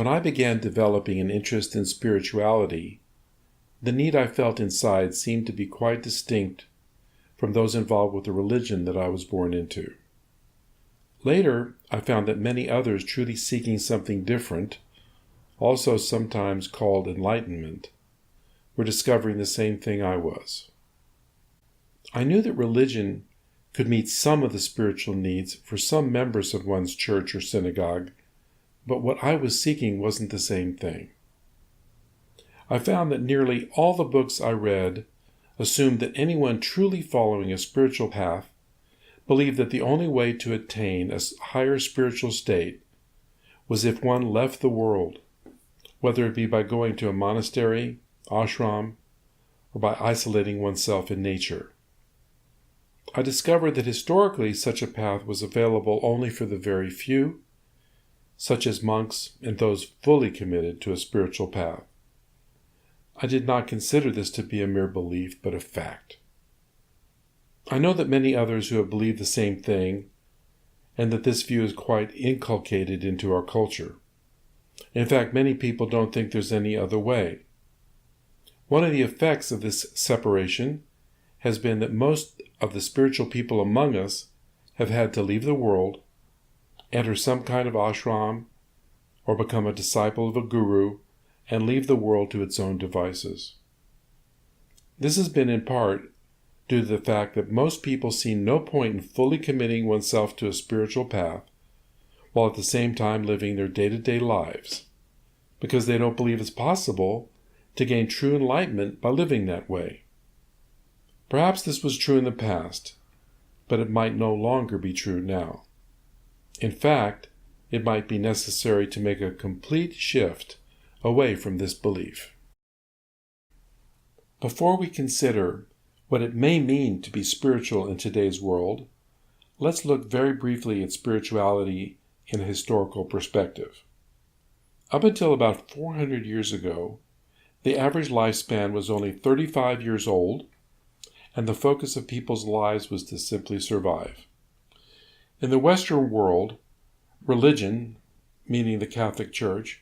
When I began developing an interest in spirituality, the need I felt inside seemed to be quite distinct from those involved with the religion that I was born into. Later, I found that many others truly seeking something different, also sometimes called enlightenment, were discovering the same thing I was. I knew that religion could meet some of the spiritual needs for some members of one's church or synagogue, but what I was seeking wasn't the same thing. I found that nearly all the books I read assumed that anyone truly following a spiritual path believed that the only way to attain a higher spiritual state was if one left the world, whether it be by going to a monastery, ashram, or by isolating oneself in nature. I discovered that historically such a path was available only for the very few, such as monks and those fully committed to a spiritual path. I did not consider this to be a mere belief, but a fact. I know that many others who have believed the same thing, and that this view is quite inculcated into our culture. In fact, many people don't think there's any other way. One of the effects of this separation has been that most of the spiritual people among us have had to leave the world, enter some kind of ashram, or become a disciple of a guru, and leave the world to its own devices. This has been in part due to the fact that most people see no point in fully committing oneself to a spiritual path while at the same time living their day-to-day lives, because they don't believe it's possible to gain true enlightenment by living that way. Perhaps this was true in the past, but it might no longer be true now. In fact, it might be necessary to make a complete shift away from this belief. Before we consider what it may mean to be spiritual in today's world, let's look very briefly at spirituality in a historical perspective. Up until about 400 years ago, the average lifespan was only 35 years old, and the focus of people's lives was to simply survive. In the Western world, religion, meaning the Catholic Church,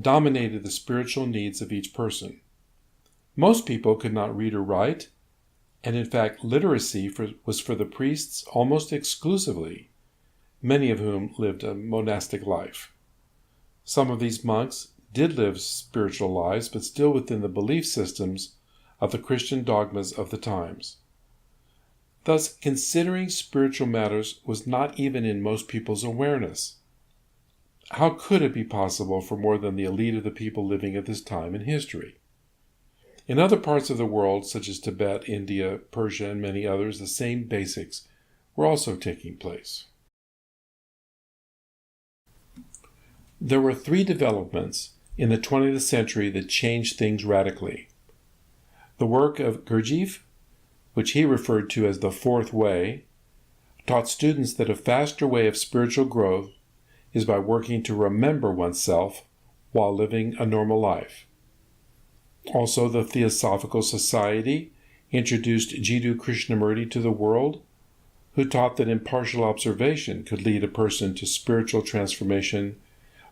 dominated the spiritual needs of each person. Most people could not read or write, and in fact literacy was for the priests almost exclusively, many of whom lived a monastic life. Some of these monks did live spiritual lives, but still within the belief systems of the Christian dogmas of the times. Thus, considering spiritual matters was not even in most people's awareness. How could it be possible for more than the elite of the people living at this time in history? In other parts of the world, such as Tibet, India, Persia, and many others, the same basics were also taking place. There were three developments in the 20th century that changed things radically. The work of Gurdjieff, which he referred to as the Fourth Way, taught students that a faster way of spiritual growth is by working to remember oneself while living a normal life. Also, the Theosophical Society introduced Jiddu Krishnamurti to the world, who taught that impartial observation could lead a person to spiritual transformation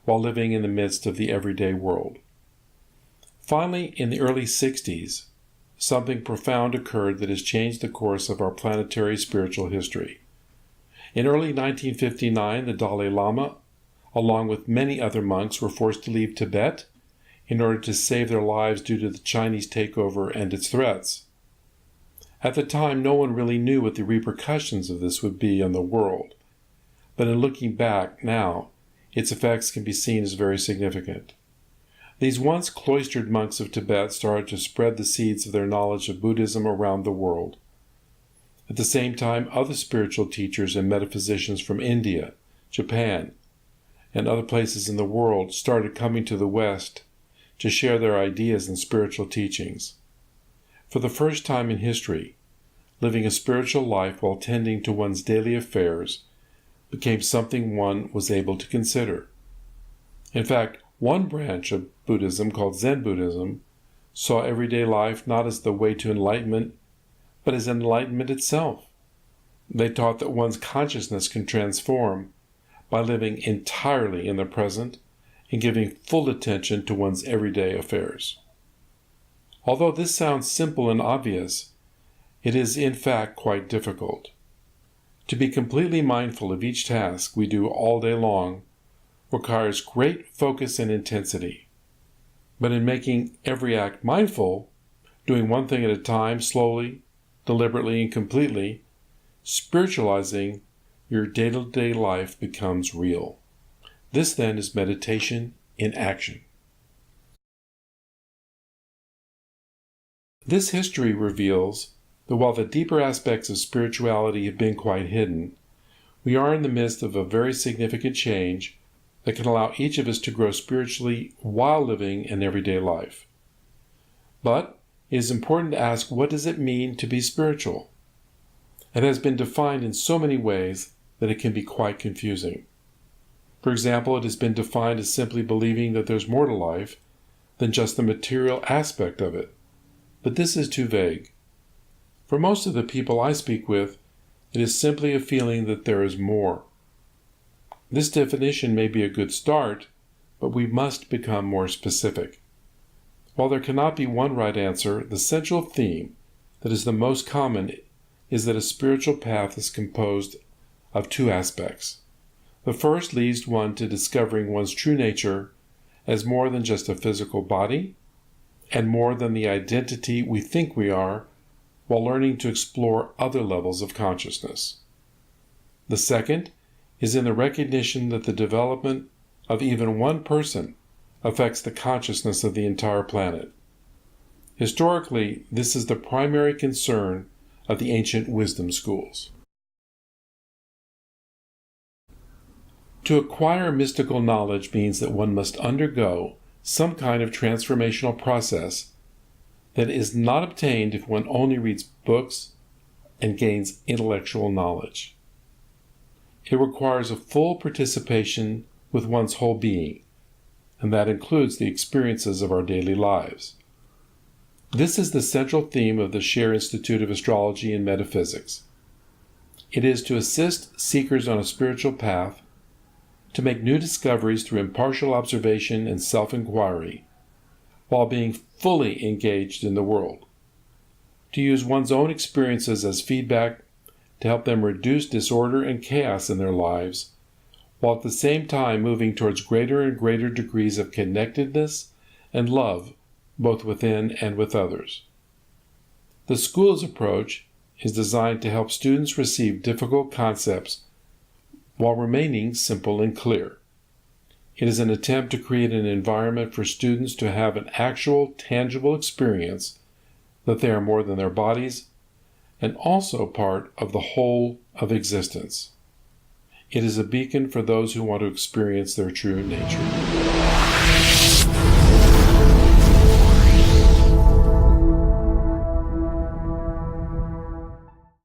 while living in the midst of the everyday world. Finally, in the early 60s, something profound occurred that has changed the course of our planetary spiritual history. In early 1959, the Dalai Lama, along with many other monks, were forced to leave Tibet in order to save their lives due to the Chinese takeover and its threats. At the time, no one really knew what the repercussions of this would be on the world, but in looking back now, its effects can be seen as very significant. These once cloistered monks of Tibet started to spread the seeds of their knowledge of Buddhism around the world. At the same time, other spiritual teachers and metaphysicians from India, Japan, and other places in the world started coming to the West to share their ideas and spiritual teachings. For the first time in history, living a spiritual life while tending to one's daily affairs became something one was able to consider. In fact, one branch of Buddhism, called Zen Buddhism, saw everyday life not as the way to enlightenment, but as enlightenment itself. They taught that one's consciousness can transform by living entirely in the present and giving full attention to one's everyday affairs. Although this sounds simple and obvious, it is in fact quite difficult. To be completely mindful of each task we do all day long requires great focus and intensity. But in making every act mindful, doing one thing at a time, slowly, deliberately, and completely, spiritualizing your day-to-day life becomes real. This then is meditation in action. This history reveals that while the deeper aspects of spirituality have been quite hidden, we are in the midst of a very significant change that can allow each of us to grow spiritually while living an everyday life. But it is important to ask, what does it mean to be spiritual? It has been defined in so many ways that it can be quite confusing. For example, it has been defined as simply believing that there's more to life than just the material aspect of it. But this is too vague. For most of the people I speak with, it is simply a feeling that there is more. This definition may be a good start, but we must become more specific. While there cannot be one right answer, the central theme that is the most common is that a spiritual path is composed of two aspects. The first leads one to discovering one's true nature as more than just a physical body and more than the identity we think we are, while learning to explore other levels of consciousness. The second is in the recognition that the development of even one person affects the consciousness of the entire planet. Historically, this is the primary concern of the ancient wisdom schools. To acquire mystical knowledge means that one must undergo some kind of transformational process that is not obtained if one only reads books and gains intellectual knowledge. It requires a full participation with one's whole being, and that includes the experiences of our daily lives. This is the central theme of the Sher Institute of Astrology and Metaphysics. It is to assist seekers on a spiritual path to make new discoveries through impartial observation and self-inquiry, while being fully engaged in the world. To use one's own experiences as feedback to help them reduce disorder and chaos in their lives, while at the same time moving towards greater and greater degrees of connectedness and love, both within and with others. The school's approach is designed to help students receive difficult concepts while remaining simple and clear. It is an attempt to create an environment for students to have an actual, tangible experience that they are more than their bodies and also part of the whole of existence. It is a beacon for those who want to experience their true nature.